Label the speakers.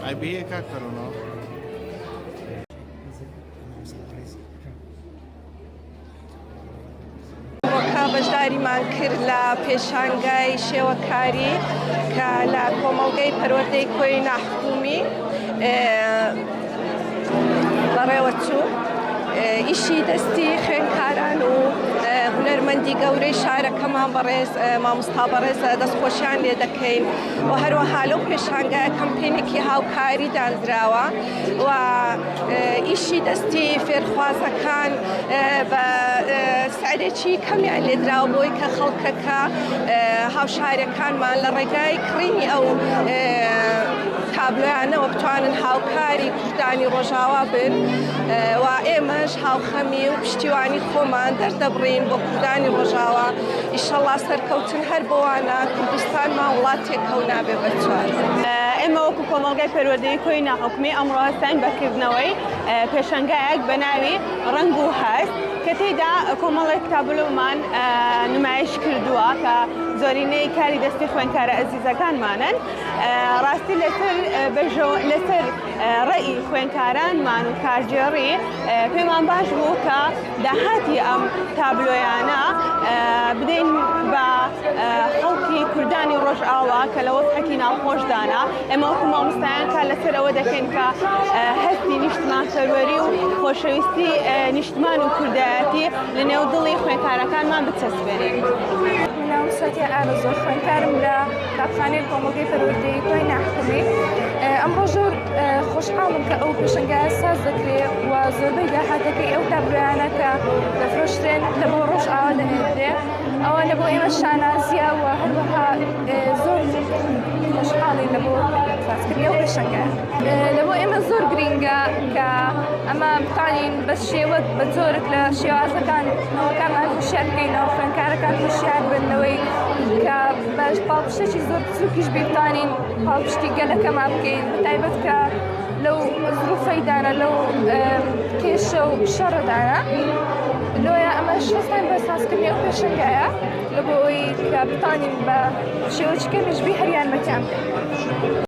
Speaker 1: IBA का करो ना
Speaker 2: بەشداریمان کرد لە پێشانگای شێوەکاری کە لە کۆمەڵگەی پەروەردەی کۆی ناحکومی بەڕێوە چوو ئیشی دەستی خوێندکاران و هونەرمەندی گەورەی شارەکەمان بەڕێز مامۆستا بەڕێز دەستخۆشیان لێ دەکەین و هەروەها لەو پێشانگایە کەمپێنێکی هاوکاری دانراوە و ئیشی دەستی فێرخوازەکان بە سعرێکی کەمیان لێدراوە بۆی کە خەڵکەکە هاوشارەکانمان لە ڕێگای کڕینی ئەو تابلۆیانەوە بتوانن هاوکاری کوردانی ڕۆژاوا بن و ئێمەش هاوخەمی و پشتیوانی خۆمان دەردەبڕین بۆ کوردانی ڕۆژاوا ئیشەڵڵا سەرکەوتن هەر بۆوانە کوردستانمان وڵاتێکە و نابێ بە چوار.
Speaker 3: ئێمە وەکو کۆمەڵگەی پەروەردەیی کۆی ناحوکمی ئەمڕۆ هەستین بەکردنەوەی پێشەنگایەک بە ناوی ڕەنگ و هەست کە تێیدا کۆمەڵێک تابلۆمان نمایش کردووە کە زۆرینەی کاری دەستی خوێندکارە ئەزیزەکانمانن ڕاستی لەسەر ڕێی خوێندکارانمان و کارجێڕی پێمان باش بوو کە داهاتی ئەم تابلۆیانە بدەین بە خەڵکی کوردانی ڕۆژئاوا کە لە وەزعێکی ناوخۆشدانە ئێمە وەکو مامۆستایان کار لەسەر ئەوە دەکەین کە هەستی نیشتمانپەروەری و خۆشەویستی نیشتمان و کوردایەتی لە نێودڵی خوێندکارەکانمان بچەسبێنین.
Speaker 4: ناوسەتی ئارزۆ خوێندکارم لە قوتابخانەی کۆمەڵگەی پەروەردەیی کۆی ناحکومی. ئەمڕۆ زۆر خۆشحاڵم کە ئەو پێشەنگایە ساز دەکرێت و زۆربەی داهاتەکەی ئەو تابلۆیانە کە دەفرۆشرێن لە بۆ ڕۆژئاوا دەهێنرێ ئەوە لە بۆ ئێمە شانازیە و هەروەها زۆر خۆشحاڵین لە بۆ سازکردنی ئەو پێشەنگایە. لە بۆ ئێمە زۆر گرینگە کە ئەمە بتوانین بە شێوە بە جۆرێک لە شێوازەکانەوەکانمان هوشیار بکەینەوە خوێندکارەکان هوشیار بنەوەی کە بەش پاڵپشتێکی زۆر بچووکیش بتوانین پاڵپشتی گەلەکەمان بکەین بەتایبەت کە لەو زروفەیدانە لەو کێشە و شەڕەدانە لۆیە ئەمە شەستان بە سازکردنی ئەو پێشەنگایە لە بۆ ئەوەی کە بتوانین بە شێوەیەکی کەمیش هەر یارمەتیان بدەین.